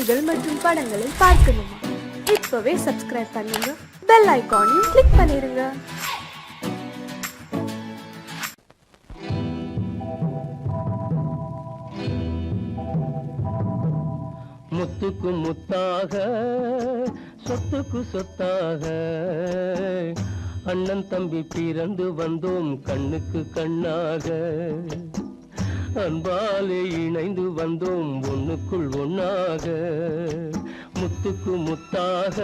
காணொளிகள் மற்றும் படங்களை பார்க்கணுமா? இப்பவே சப்ஸ்கிரைப் பண்ணுங்க, பெல் ஐகானையும் கிளிக் பண்ணிருங்க. முத்துக்கு முத்தாக சொத்துக்கு சொத்தாக அண்ணன் தம்பி பிறந்து வந்தோம் கண்ணுக்கு கண்ணாக. அன்பாலே இணைந்து வந்தோம் ஒண்ணுக்குள் ஒண்ணாக. முத்துக்கு முத்தாக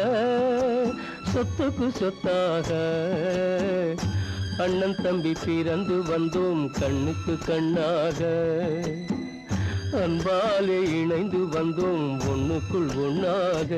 சொத்துக்கு சொத்தாக அண்ணன் தம்பி பிறந்து வந்தோம் கண்ணுக்கு கண்ணாக. அன்பாலே இணைந்து வந்தோம் ஒண்ணுக்குள் ஒண்ணாக.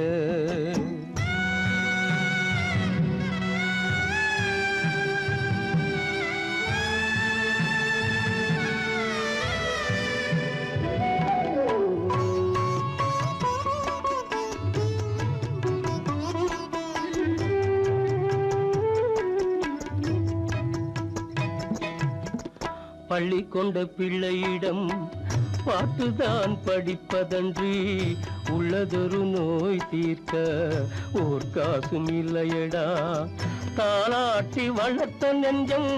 பள்ளி கொண்ட பிள்ளையிடம் பாட்டுதான் படிப்பதன்றி உள்ளதொரு நோய் தீர்க்க ஓர் காசும் இல்லையடா. தாளாட்டி வளர்த்த நெஞ்சம்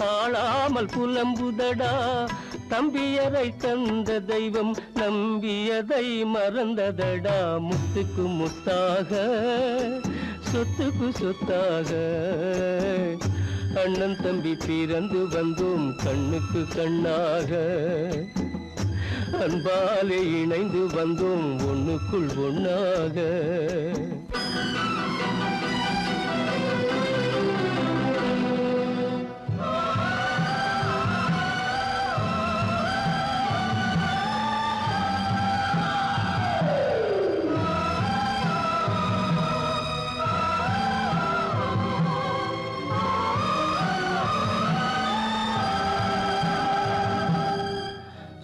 தாழாமல் புலம்புதடா. தம்பியரை தந்த தெய்வம் நம்பியதை மறந்ததடா. முத்துக்கு முத்தாக சொத்துக்கு சொத்தாக அண்ணன் தம்பி பிறந்து வந்தோம் கண்ணுக்கு கண்ணாக. அன்பாலே இணைந்து வந்தோம் ஒண்ணுக்குள் ஒண்ணாக.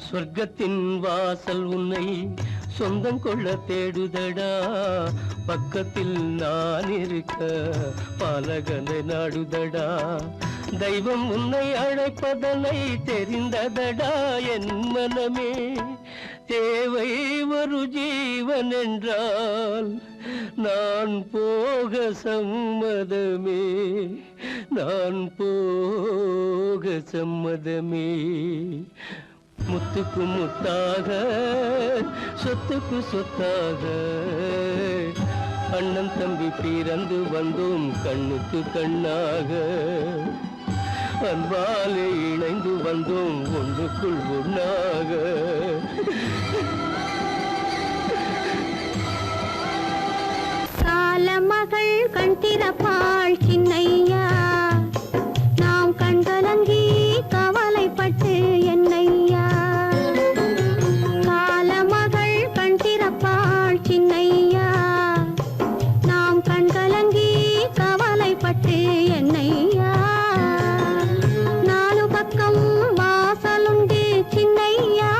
சொர்க்கத்தின் வாசல் உன்னை சொந்தம் கொள்ள தேடுதடா. பக்கத்தில் நான் இருக்க பாலகனை நாடுதடா. தெய்வம் உன்னை அழைப்பதனை தெரிந்ததடா என் மனமே. தேவை ஒரு ஜீவன் என்றால் நான் போக சம்மதமே. நான் போக சம்மதமே. முத்துக்கு முத்தாக சொத்துக்கு சொத்தாக அண்ணன் தம்பி பிறந்து வந்தோம் கண்ணுக்கு கண்ணாக. அன்பாலே இணைந்து வந்தோம் ஒன்றுக்குள் ஒண்ணாக. காலமகள் கண் திறப்பாள் சின்னையா, நாம் கண்கலங்கி கவலைப்பட்டு என்னையா. காலமகள் கண் திறப்பாள் சின்னையா, நாம் கண்கலங்கி கவலைப்பட்டு என்னையா. நாலு பக்கம் வாசலுண்டு சின்னையா,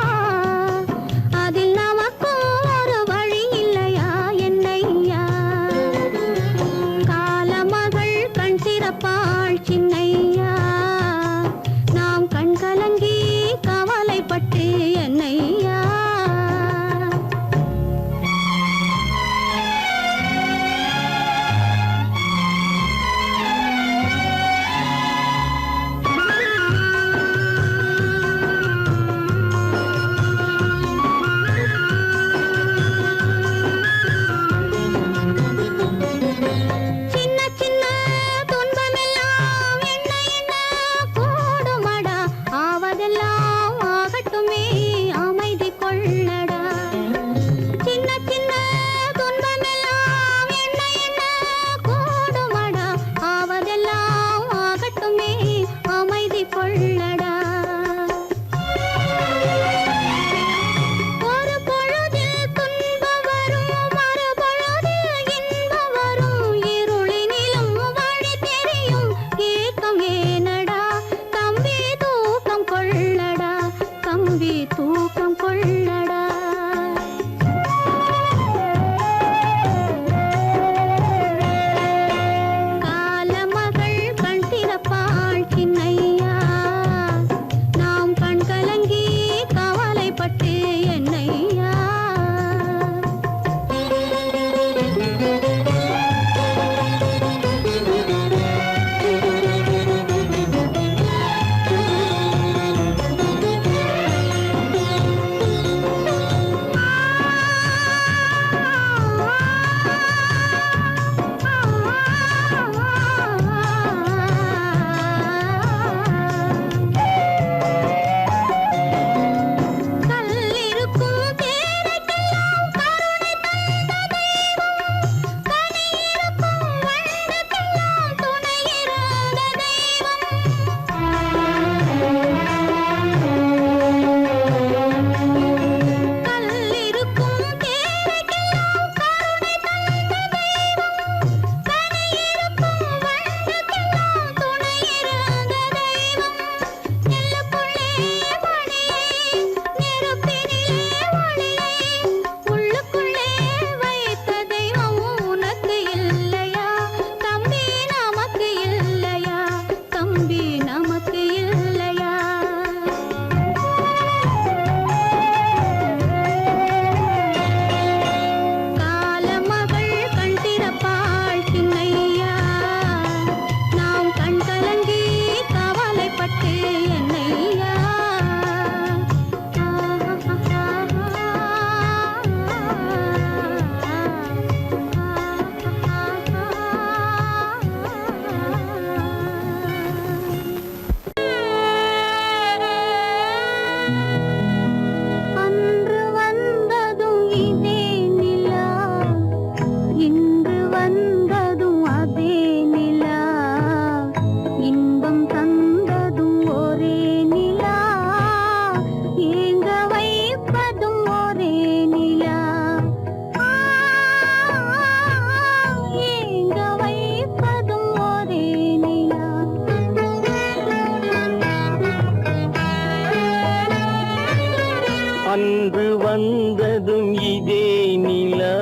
அன்று வந்ததும் இதே நிலா,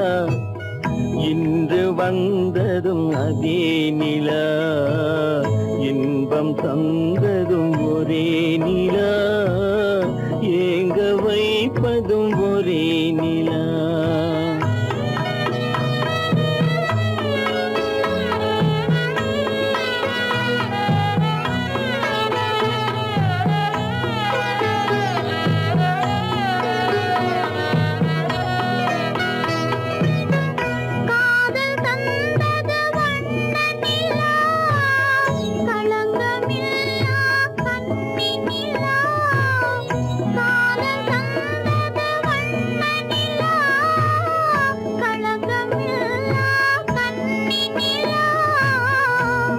இன்று வந்ததும் அதே நிலா, இன்பம் தந்ததும் ஒரே நிலா, ஏங்க வைப்பதும் ஒரே நிலா.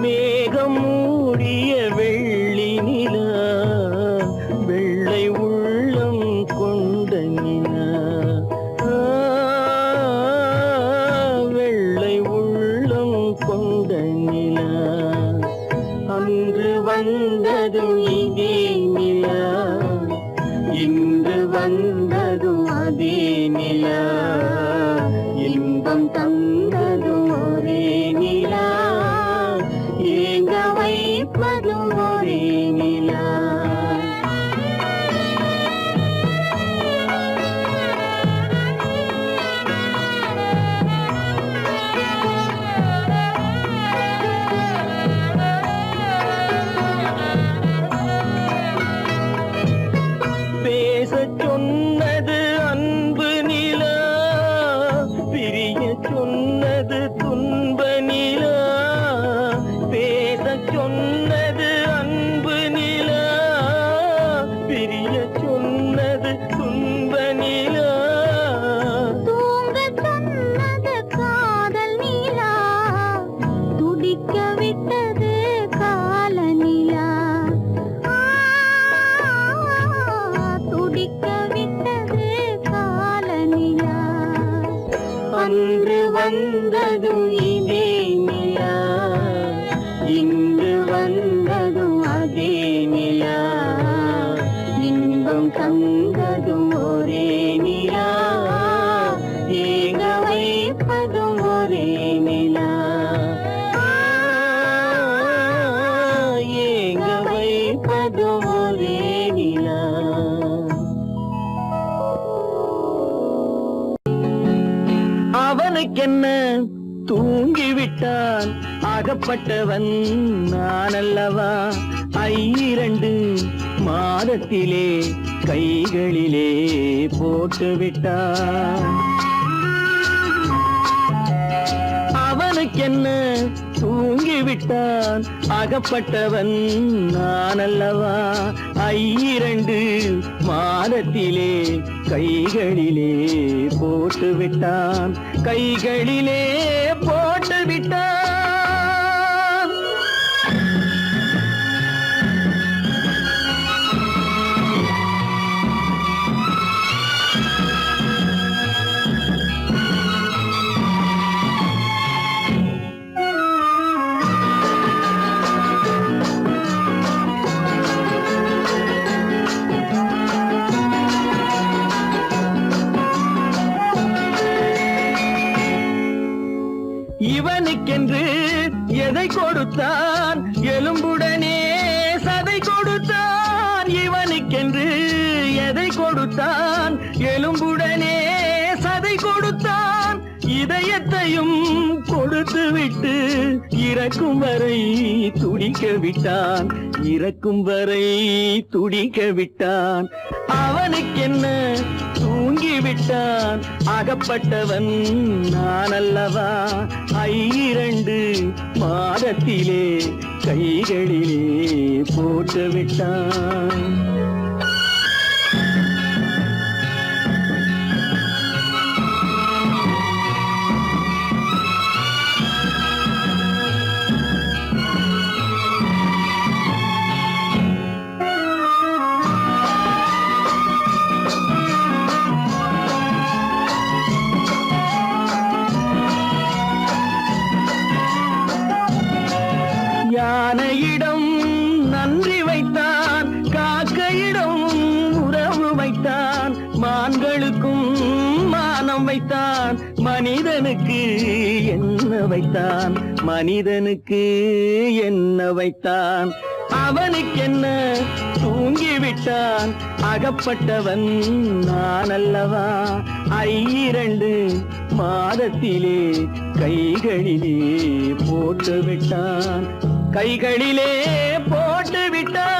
மேகம் மூடிய வெள்ளி நிலா, வெள்ளை உள்ளம் கொண்ட நிலா, வெள்ளை உள்ளம் கொண்ட நிலா. அன்று வந்ததும் இதே நிலா, இன்று வந்ததும் அதே நிலா, இன்பம் தந்ததும் ஒரே நிலா, ஏங்க வைப்பதும் ஒரே நிலா. பேசச் சொன்னது அன்பு நிலா, பிரிய சொன்னது துன்ப நிலா. பேசச் சொன்னது அன்பு நிலா, பிரிய சொன்னது துன்ப நிலா. தூங்கச் சொன்னது காதல் நிலா, துடிக்க விட்டது கால நிலா, துடிக்க விட்டது கால நிலா. அன்று வந்ததும் இதே நிலா, இன்று வந்ததும் அதே நிலா, இன்பம் தந்ததும் ஒரே நிலா, ஏங்க வைப்பதும் ஒரே நிலா, ஏங்க வைப்பதும் ஒரே நிலா. அவனுக்கென்ன தூங்கிவிட்டான் அகப்பட்டவன் நான் அல்லவா 2 மாதத்திலே கைகளிலே போட்டு விட்டான் அவனுக்கென்ன தூங்கிவிட்டான் அகப்பட்டவன் நான் அல்லவா 2 மாதத்திலே கைகளிலே போட்டு விட்டான் கைகளிலே போட்டு விட்டான் இவனுக்கென்று எதை கொடுத்தான் எலும்புடனே சதை கொடுத்தான் இவனுக்கென்று எதை கொடுத்தான் எலும்புடனே சதை கொடுத்தான் இதயத்தையும் கொடுத்து விட்டு இறக்கும் வரை துடிக்க விட்டான் இறக்கும் வரை துடிக்க விட்டான் அவனுக்கென்ன தூங்கிவிட்டான் அகப்பட்டவன் நான் அல்லவா 2 மாதத்திலே கைகளிலே போட்டு விட்டான் யானையிடம் நன்றி வைத்தான் காக்கையிடம் உறவு வைத்தான் மான்களுக்கும் மானம் வைத்தான் மனிதனுக்கு என்ன வைத்தான் மனிதனுக்கு என்ன வைத்தான் அவனுக்கென்ன தூங்கிவிட்டான் அகப்பட்டவன் நான் அல்லவா 2 மாதத்திலே கைகளிலே போட்டு விட்டான் கைகளிலே போட்டு விட்டான்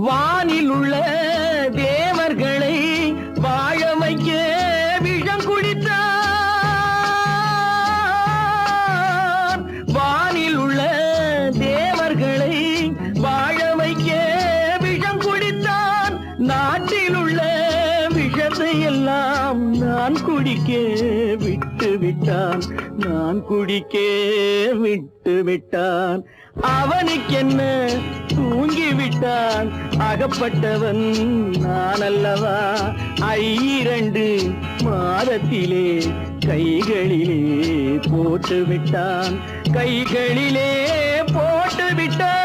வானில் உள்ள தேவர்களை வாழ வைக்க விஷம் குடித்தான் வானில் உள்ள தேவர்களை வாழ வைக்க விஷம் குடித்தான் நாட்டில் உள்ள விஷத்தை எல்லாம் நான் குடிக்க விட்டு விட்டான் நான் குடிக்க விட்டு விட்டான் அவனுக்கென்ன தூங்கிவிட்டான் அகப்பட்டவன் நான் அல்லவா 2 மாதத்திலே கைகளிலே போட்டு விட்டான் கைகளிலே போட்டு விட்டான்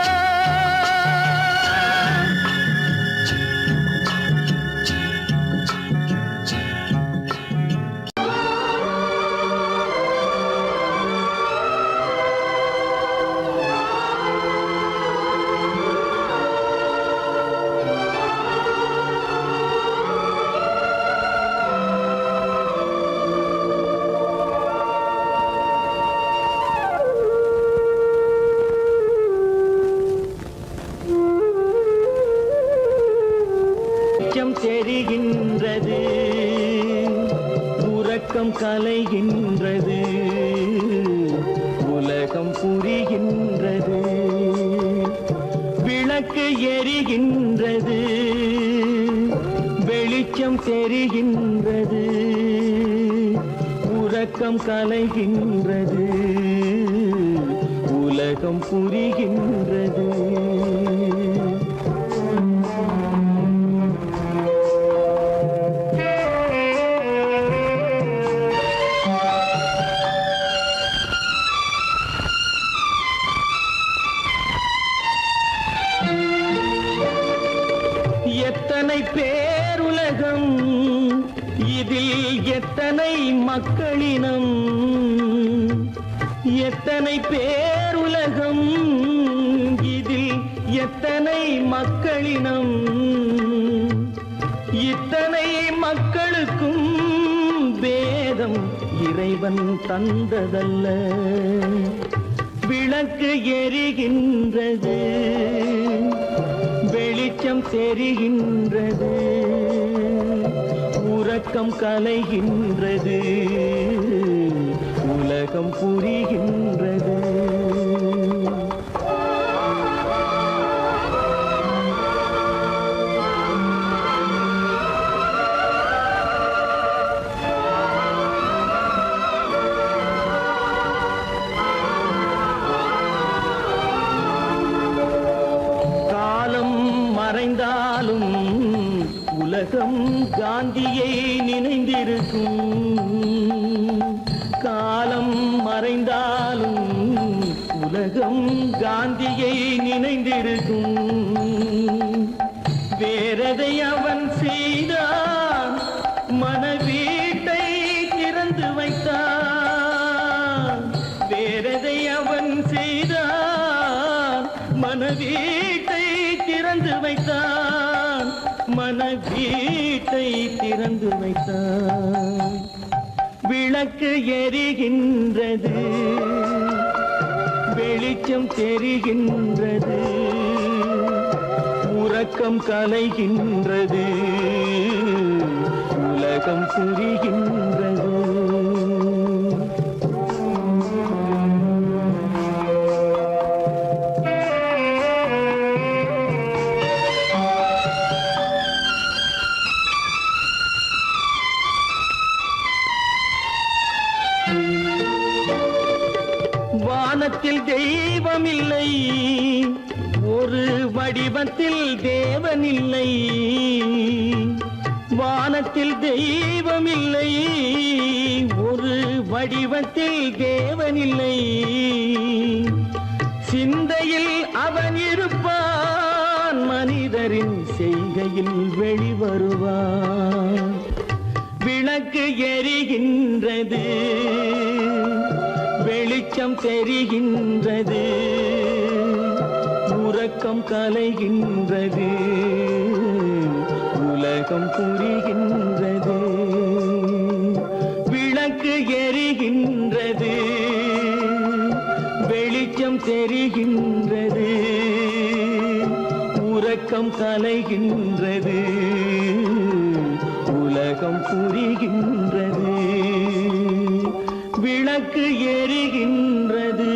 தெரிகின்றது உறக்கம் கலைகின்றது உலகம் புரிகின்றது விளக்கு எரிகின்றது வெளிச்சம் தெரிகின்றது உறக்கம் கலைகின்றது உலகம் புரிகின்றது மக்களினம் எத்தனை பேருலகம் இதில் எத்தனை மக்களினம் இத்தனை மக்களுக்கும் வேதம் இறைவன் தந்ததல்ல விளக்கு எரிகின்றது வெளிச்சம் தெரிகின்றது உறக்கம் கலைகின்றது உலகம் புரிகின்றது மறைந்தாலும் உலகம் காந்தியை நினைந்திருக்கும் காலம் மறைந்தாலும் உலகம் காந்தியை நினைந்திருக்கும் வேறதை அவன் செய்தான் மனவீட்டை திறந்து வைத்தான் வேறதை அவன் செய்தான் மனவீட்டை திறந்து வைத்தான் மனவீட்டை திறந்து வைத்தான் விளக்கு எரிகின்றது வெளிச்சம் தெரிகின்றது உறக்கம் கலைகின்றது உலகம் புரிகின்றது வானத்தில் தெய்வமில்லை ஒரு வடிவத்தில் தேவனில்லை வானத்தில் தெய்வமில்லை ஒரு வடிவத்தில் தேவனில்லை சிந்தையில் அவன் இருப்பான் மனிதரின் செய்கையில் வெளிவருவான் விளக்கு எரிகின்றது வெளிச்சம் தெரிகின்றது உறக்கம் கலைகின்றது உலகம் புரிகின்றது விளக்கு எரிகின்றது வெளிச்சம் தெரிகின்றது உறக்கம் கலைகின்றது உலகம் புரிகின்றது விளக்கு எரிகின்றது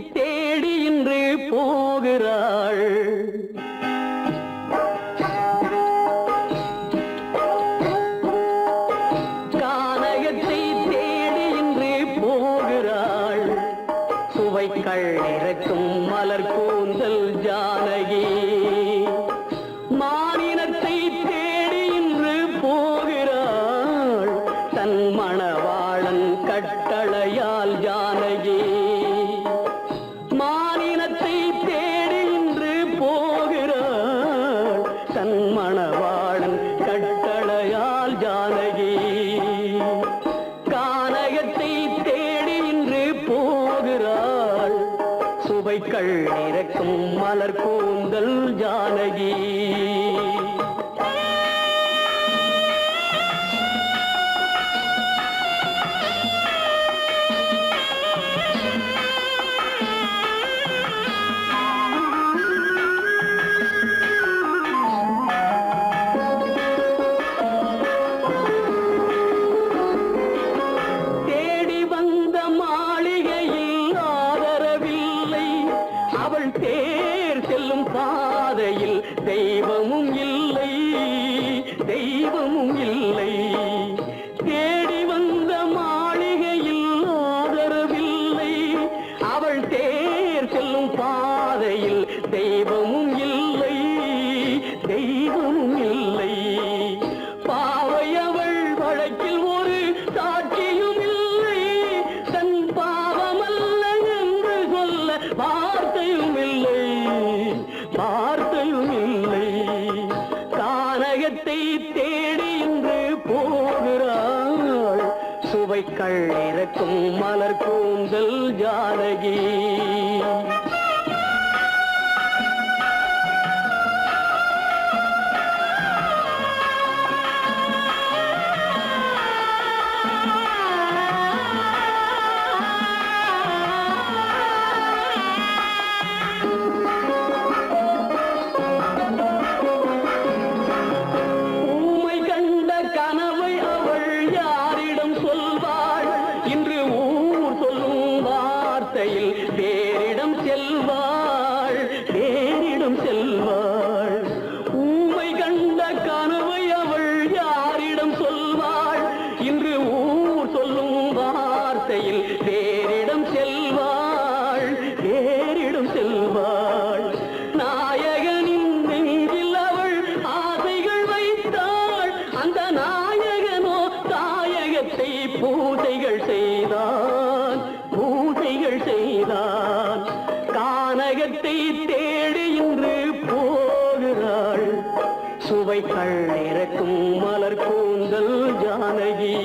தேடி இன்று போகிறாள் கானகத்தை தேடி இன்று போகிறாள் சுவைக்கள் இறக்கும் மலர் கூந்தல் ஜானகி மானினத்தை தேடி இன்று போகிறாள் தன் மணவாளன் கட்டளையால் ஜானகி மானினத்தை தேடி இன்று போகிறாள் தன் மணவாளன் கட்டளையால் ஜானகி கானகத்தை தேடி இன்று போகிறாள் சுவைக்கள் இறக்கும் மலர் கூந்தல் ஜானகி தெய்வ சுவைக்கள் இறக்கும் மலர் கூந்தல் ஜானகி. தேரிடம் செல்வாள் ஊமை கண்ட கனவை அவள் யாரிடம் சொல்வாள்? இன்று ஊர் சொல்லும் வார்த்தையில் தேரிடம் செல்வாள். நாயகனின் நெஞ்சில் அவள் ஆசைகள் வைத்தாள். அந்த நாயகனோ தாயகத்தை பூசைகள் செய்தான். கானகத்தை தேடி இன்று போகிறாள். சுவைக்கள் இறக்கும் மலர் கூந்தல் ஜானகி.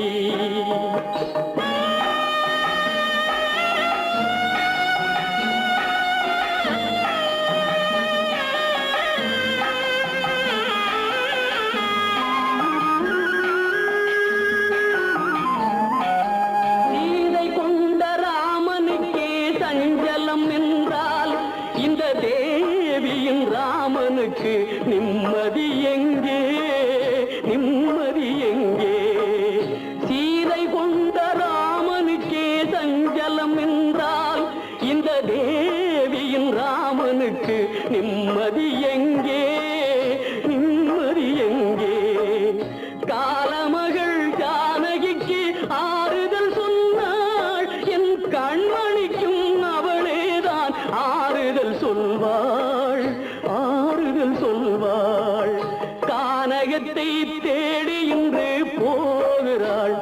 ராமனுக்கு நிம்மதி எங்கே? சீதை கொண்ட ராமனுக்கே சஞ்சலம் என்றால் இந்த தேவியின் ராமனுக்கு நிம்மதி எங்கே? காலமகள் ஜானகிக்கு ஆறுதல் சொன்னாள். என் கண்மணிக்கும் அவளேதான் ஆறுதல் சொல்வாள். கானகத்தை தேடி இன்று போகிறாள்.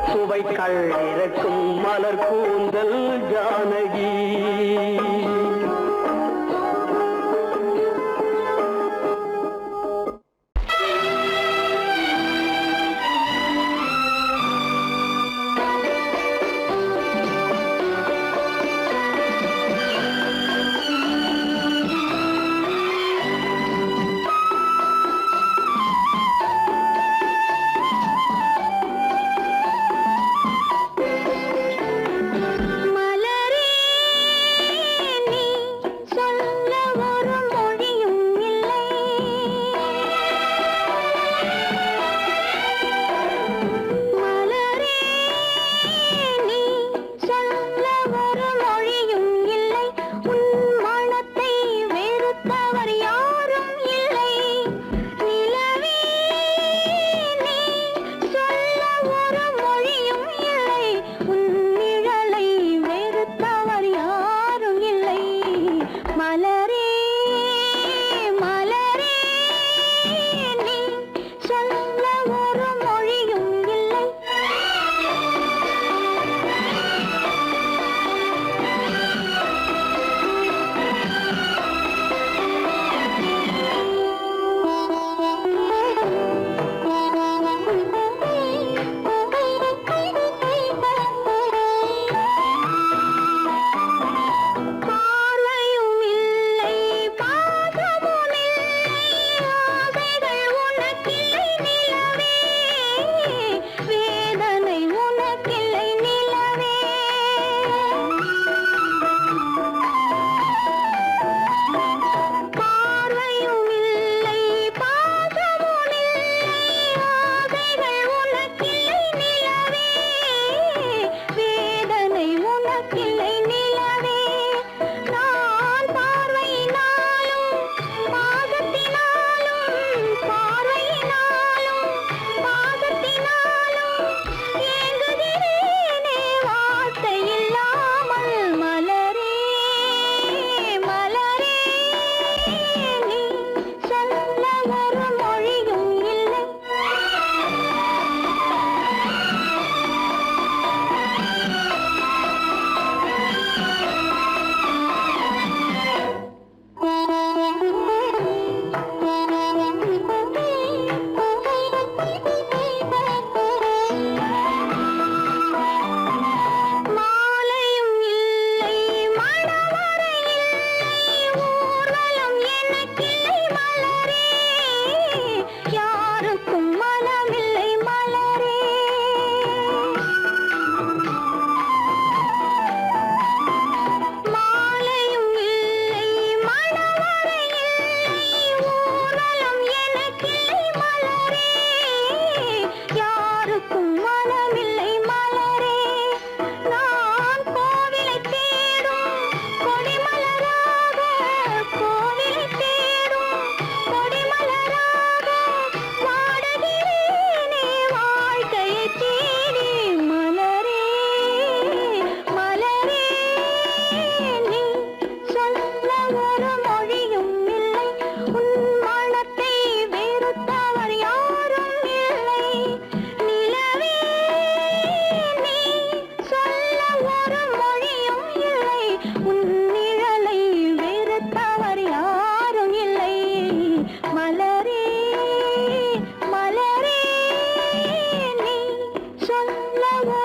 சுவைக்கள் இறக்கும் மலர் கூந்தல் ஜானகி. மலரே நீ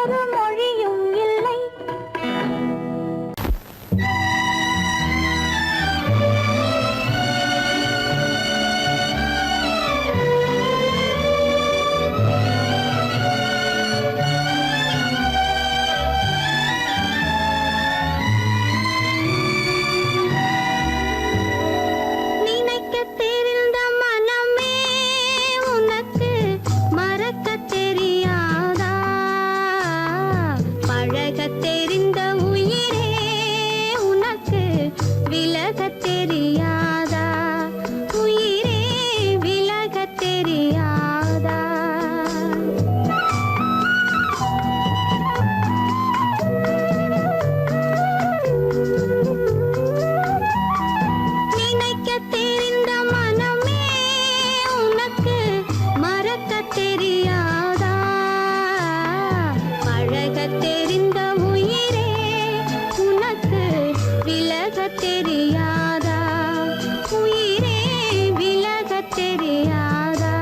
ஒரு மொழியும் இல்லை. நினைக்கத் தெரிந்த மனமே உனக்கு மறக்கத் தெரியாதா? பழகத் தெரிந்த உயிரே உனக்கு விலகத் தெரியாதா? உயிரே விலகத் தெரியாதா? நினைக்கத் தெரிந்த மனமே உனக்கு மறக்கத் தெரியாதா? பழகத் தெரிந்த உயிரே உனக்கு விலகத் தெரியாதா? உயிரே விலகத் தெரியாதா?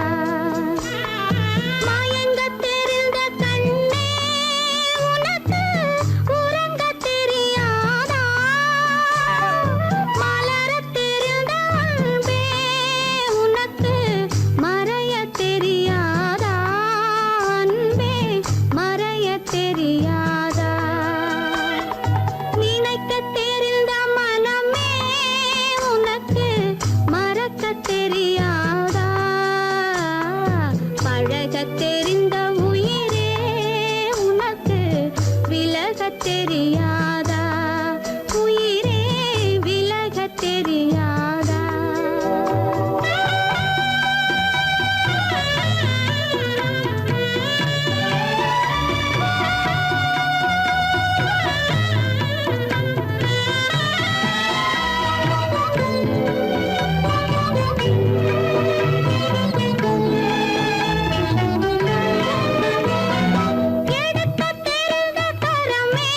மயங்கத் தெரிந்த கண்ணே உனக்கு உறங்கத் தெரியாதா? மலரத் தெரிந்த அன்பே உனக்கு மறையத் தெரியாதா? அன்பே மறையத் தெரியாதா? நினைக்கத் தெரிந்த மனமே உனக்கு மறக்கத் தெரியாதா? பழகத் தெரிந்த உயிரே உனக்கு விலகத் தெரியாதா? உயிரே விலகத் தெரியாதா? எடுக்கத் தெரிந்த கரமே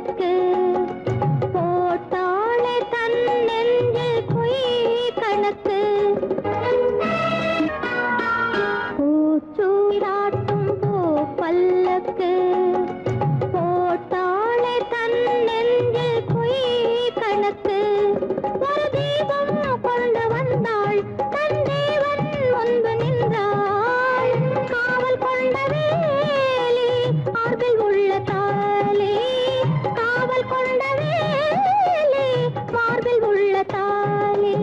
கணக்கு போட்டாளே தன் நெஞ்சில் பொய் கணக்கு பூச்சூடாட்டும் பூ பல்லக்கு போட்டாளே தன் நெஞ்சில் பொய் கணக்கு ஒரு தீபம் கொண்டு வந்தாள் தன் தேவன் முன்பு நின்றாள் காவல் கொண்ட வேலி மார்பில் உள்ள தாலி காவல் கொண்ட வேலி மார்பில் உள்ள தாலி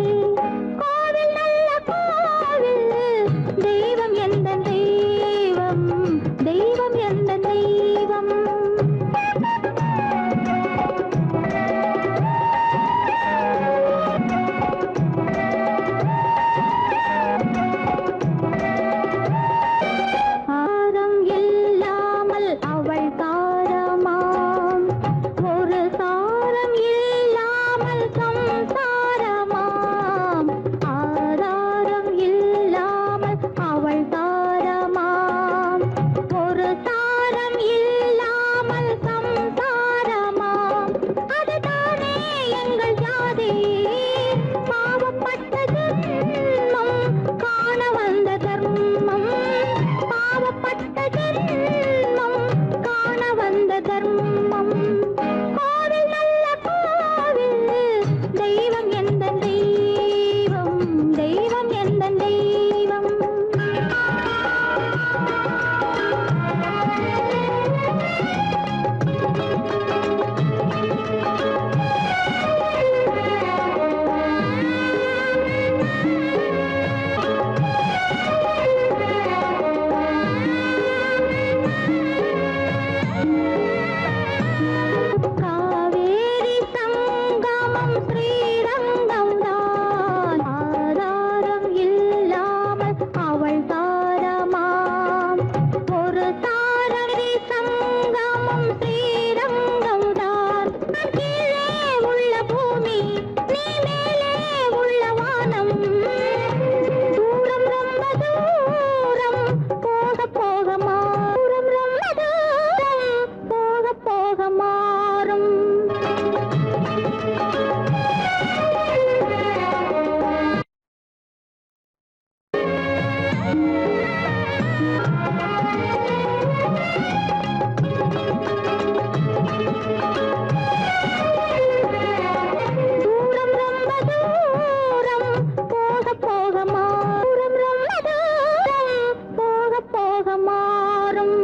கோவில் நல்ல கோவில் தெய்வம் எந்த தெய்வம் தெய்வம் எந்த தெய்வம் ஆரம் இல்லாமல் அவள் தாரமாம் ஒரு சாரம் இல்லாமல் சம்சாரமாம் ஆதாரம் இல்லாமல் அவள் தாரமாம் ஒரு சாரம் இல்லாமல் சம்சாரமாம் அதுதானே எங்கள் ஜாதி பாவப்பட்ட ஜென்மம் காண வந்த தர்மம் பாவப்பட்ட ஜென்மம் காண வந்த தர்மம் கோவில் நல்ல கோவில் தெய்வம் எந்த தெய்வம் தெய்வம் எந்த தெய்வம் காவேரி சங்கமம் ஸ்ரீரங்கம் தான் ஆதாரம் இல்லாமல் அவள் தாரமாம் ஒரு தாரரி சங்கமம் ஸ்ரீரங்கம் தான் கீழே உள்ள பூமி நீ மேலே உள்ள வானம் தூரம் ரொம்ப தூரம் போக போக மாறும் ரொம்ப தூரம் போக போக மாறும் தூரம் ரொம்ப தூரம் போக போக மாறும் ரொம்ப தூரம் போக போக மாறும்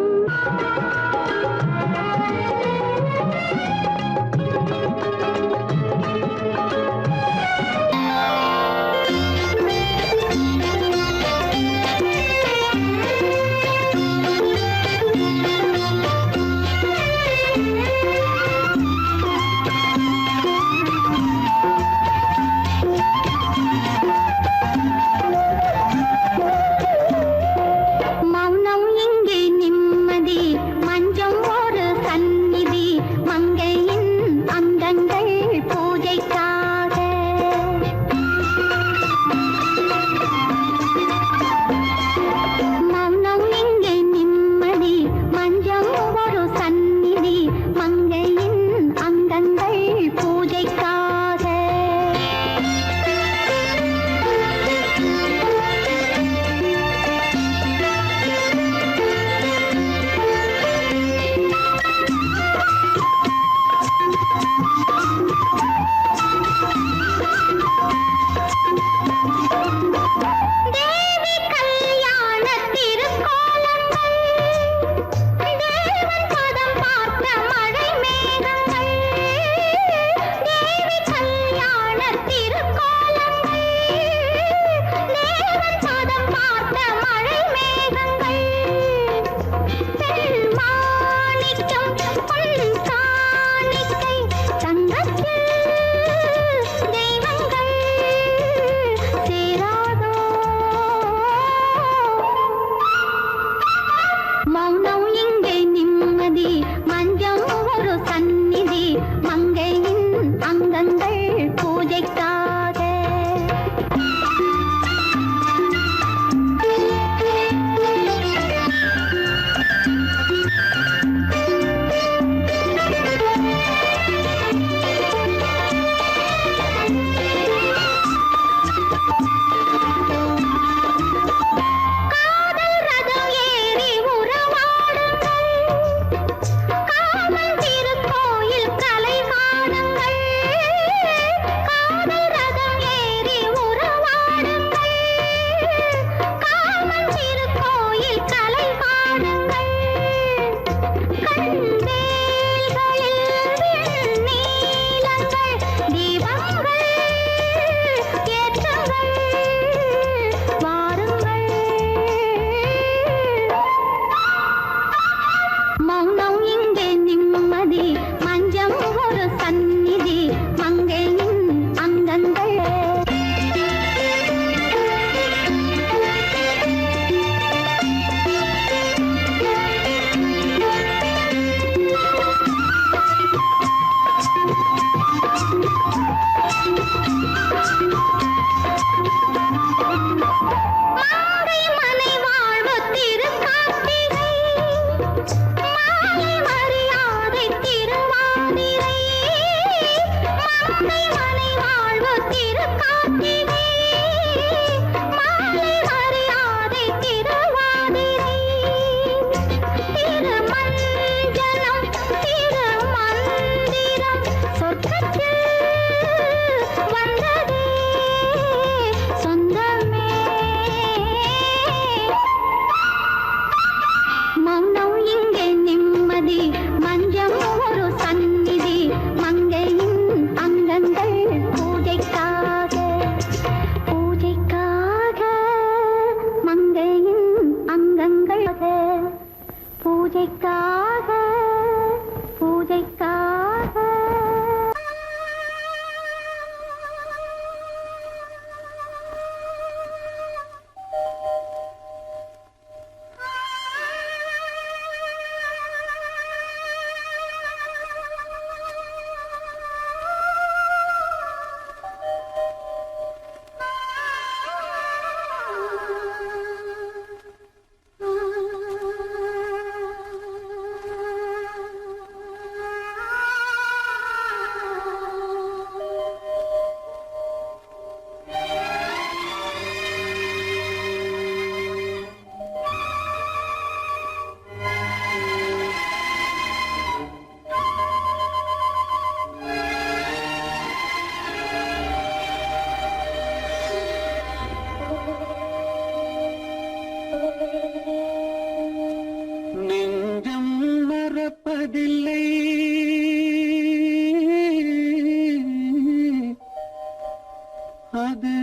அது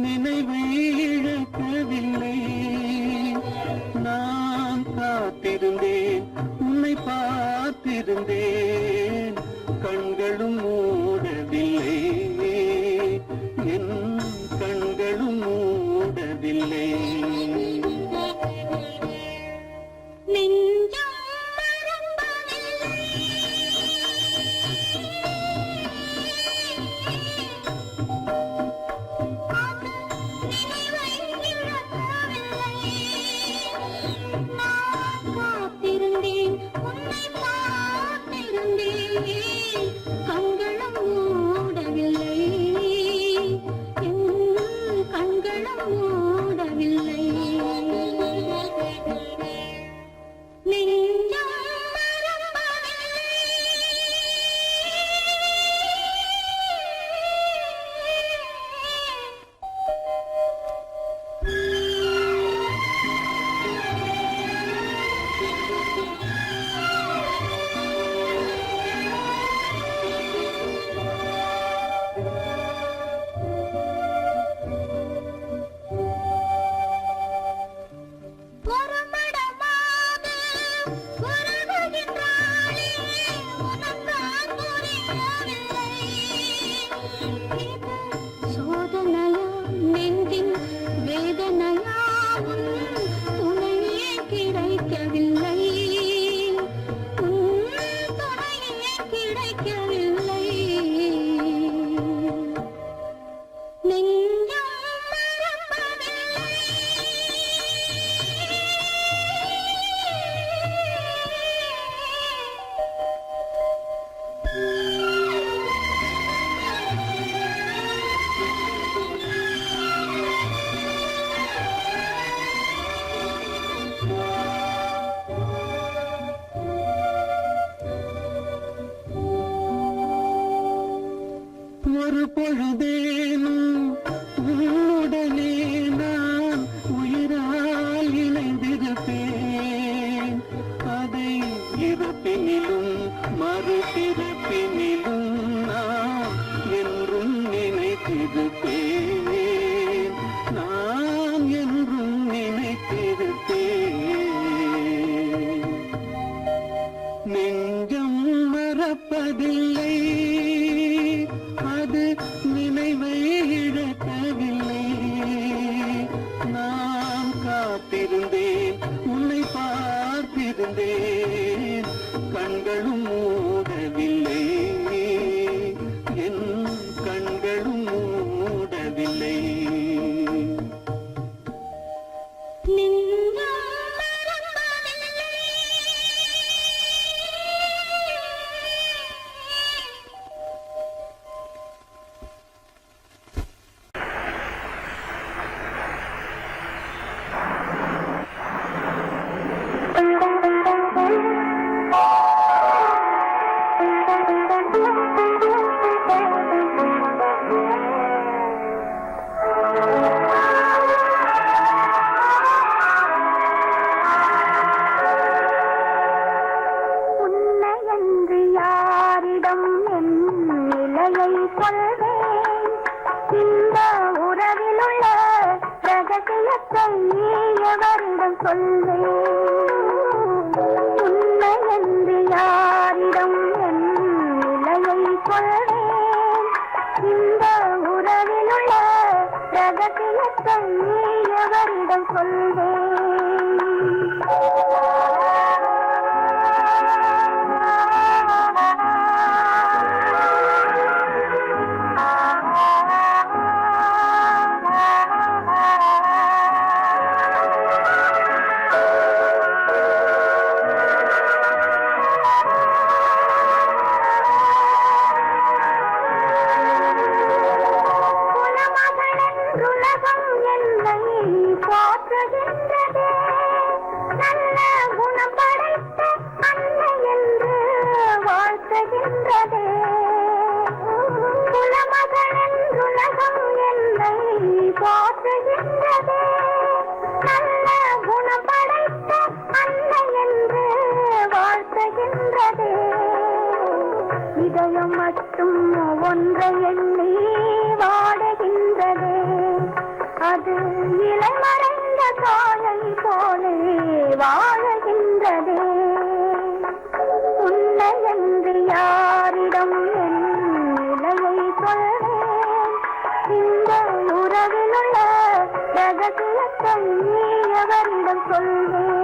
நினைவை இழக்கவில்லை. நான் காத்திருந்தேன், உன்னை பார்த்திருந்தேன், கண்களும் மூடவில்லை, என் கண்களும் மூடவில்லை. ஒரு பொழுதேனும் உன்னுடனே நான் உயிரால் இணைந்திருப்பேன். அதை இறப்பின் பிறப்பினிலும் மறுபிறப்பினிலும் நான் என்றும் நினைத்திருப்பேன், நான் என்றும் நினைத்திருப்பேன். நெஞ்சம் மறப்பதில்லை, அது நினைவை இழக்கவில்லை. நான் காத்திருந்தேன், உன்னை பார்த்திருந்தேன், கண்களும் மூடவில்லை, என் கண்களும் மூடவில்லை. உன்னையன்று யாரிடம் என் நிலையை சொல்வேன்? இந்த உறவிலுள்ள ரகசியத்தை எவரிடம் சொல்வேன்? உன்னையன்று யாரிடம் என் நிலையை சொல்வேன்? இந்த உறவிலுள்ள ரகசியத்தை எவரிடம் சொல்வேன்? குலமகளென்றுலகம் என்னை போற்றுகின்றதே, நல்ல குணம் படைத்த அன்னை என்று வாழ்த்துகின்றதே. குலமகளென்றுலகம் என்னை போற்றுகின்றதே, நல்ல குணம் படைத்த அன்னை என்று வாழ்த்துகின்றதே. இதயம் மட்டும் ஒன்றை எண்ணி வாடுகின்றதே, அது இளமறைந்த தாயை போலே வாழுகின்றதே. உன்னை என்று யாரிடம் என் நிலையை சொல்வேன்? இந்த உறவிலுள்ள ரகசியத்தை எவரிடம் சொல்வேன்?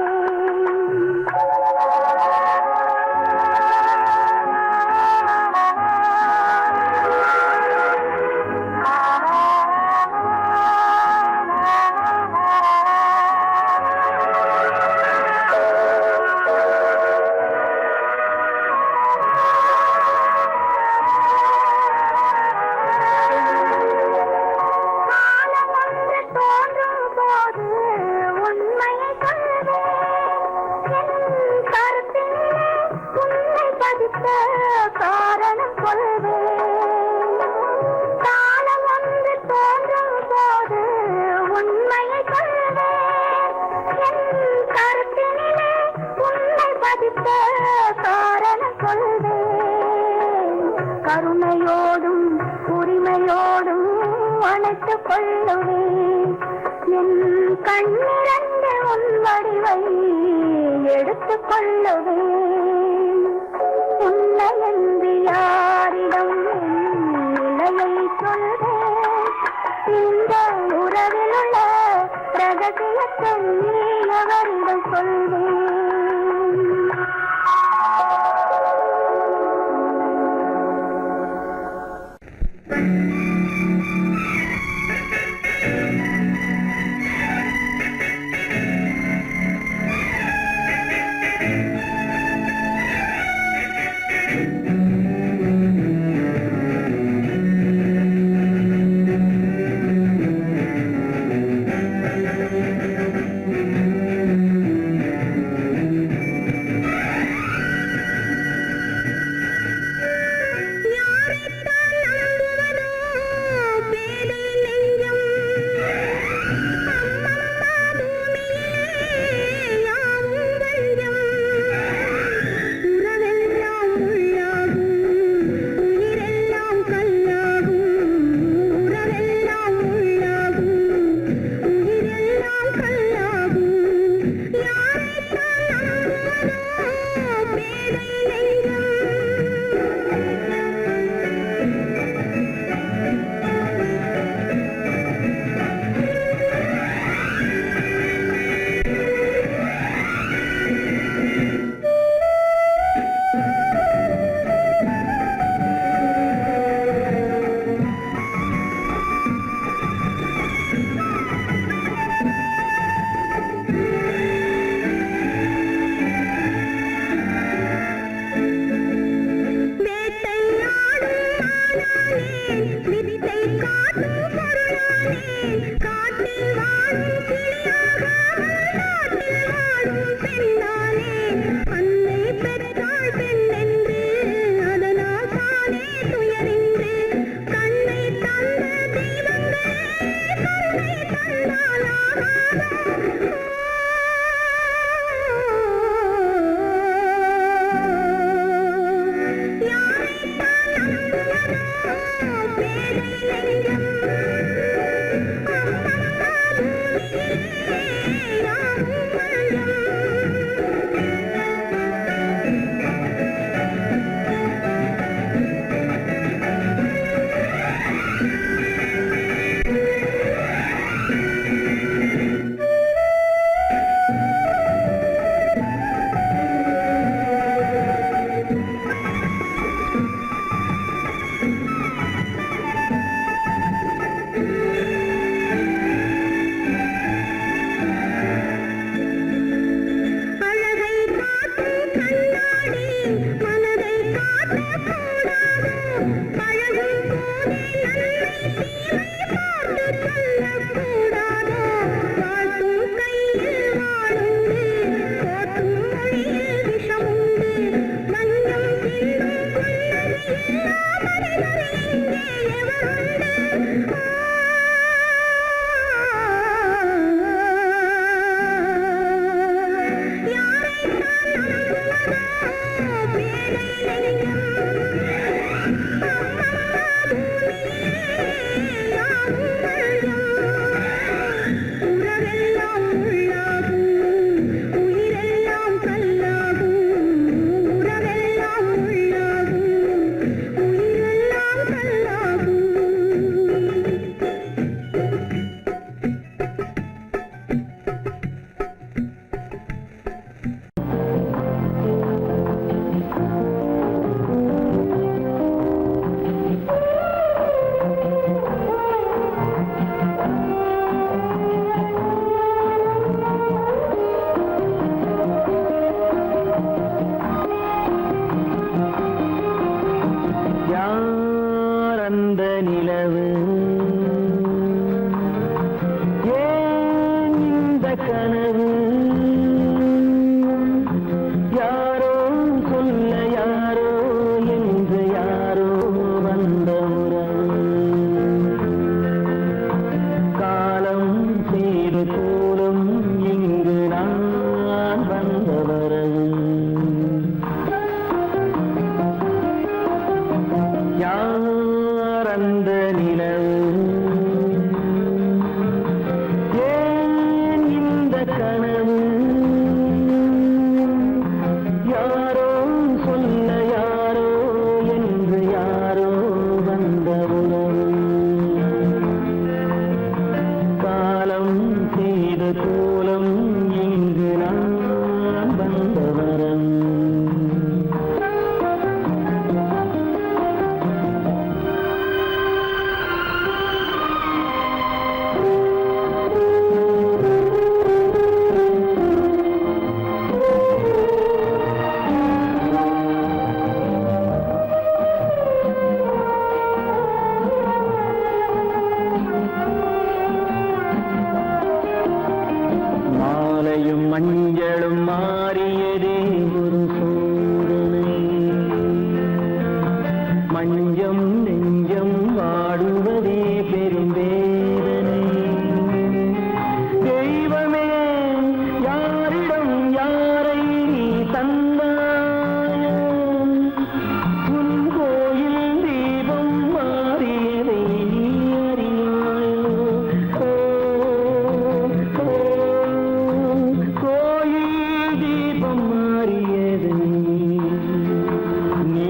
காரணம் சொல்வேன். காலம் ஒன்று தோன்றும் போது உண்மையை சொல்வேன். என் கருத்தினிலே உன்னை பதித்த காரணம் சொல்வேன். கருணையோடும் உரிமையோடும் அணைத்துக் கொள்ளுவேன். என் கண்ணிரண்டு உன் வடிவை எடுத்துக் கொள்ளுவேன். உன்னை என்று யாரிடம் நிலையை சொல்வேன்? இந்த உறவிலுள்ள ரகசியத்தை எவரிடம் சொல்வேன்? மஞ்சம் நெஞ்சம் வாடுவதே பெரும்பேதனை. தெய்வமே யாரிடம் யாரை நீ தந்தாயோ, உன் கோயில் தீபம் மாறியதை நீ அறியாயோ. கோயில் தீபம் மாறியதை நீ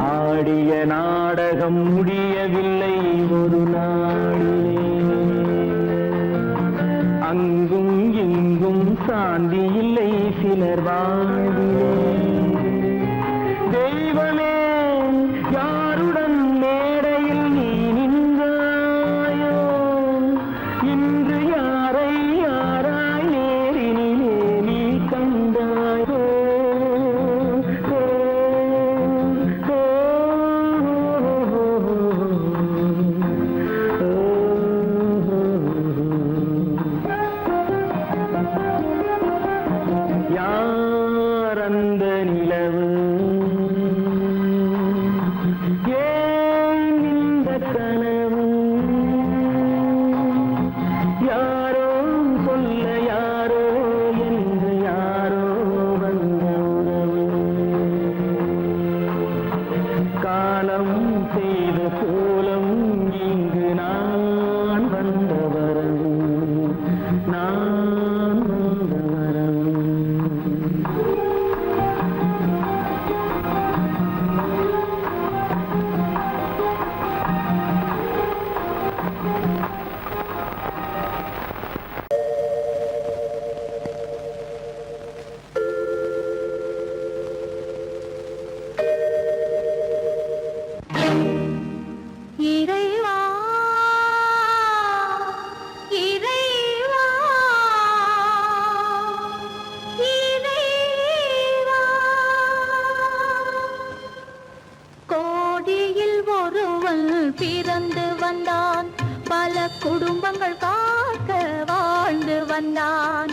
ஆடிய நாடகம் முடியவில்லை ஒரு நாளிலே, அங்கும் இங்கும் சாந்தி இல்லை சிலர் வாழ்விலே. தெய்வமே யாருடன் மேடையில் நீ நின்றாயோ, இன்று யாரை யாராய் நேரினிலே நீ கண்டாயோ. யார் அந்த நிலவு, ஏன் இந்த கனவு, யாரோ சொல்ல யாரோ என்று யாரோ வந்த உறவு. காலம் செய்த கோலம் இங்கு நான் வந்த வரவு, நான் வந்த வரவு. இறைவா இறைவா இறைவா, கோடியில் ஒருவன் பிறந்து வந்தான், பல குடும்பங்கள் காக்க வாழ்ந்து வந்தான்.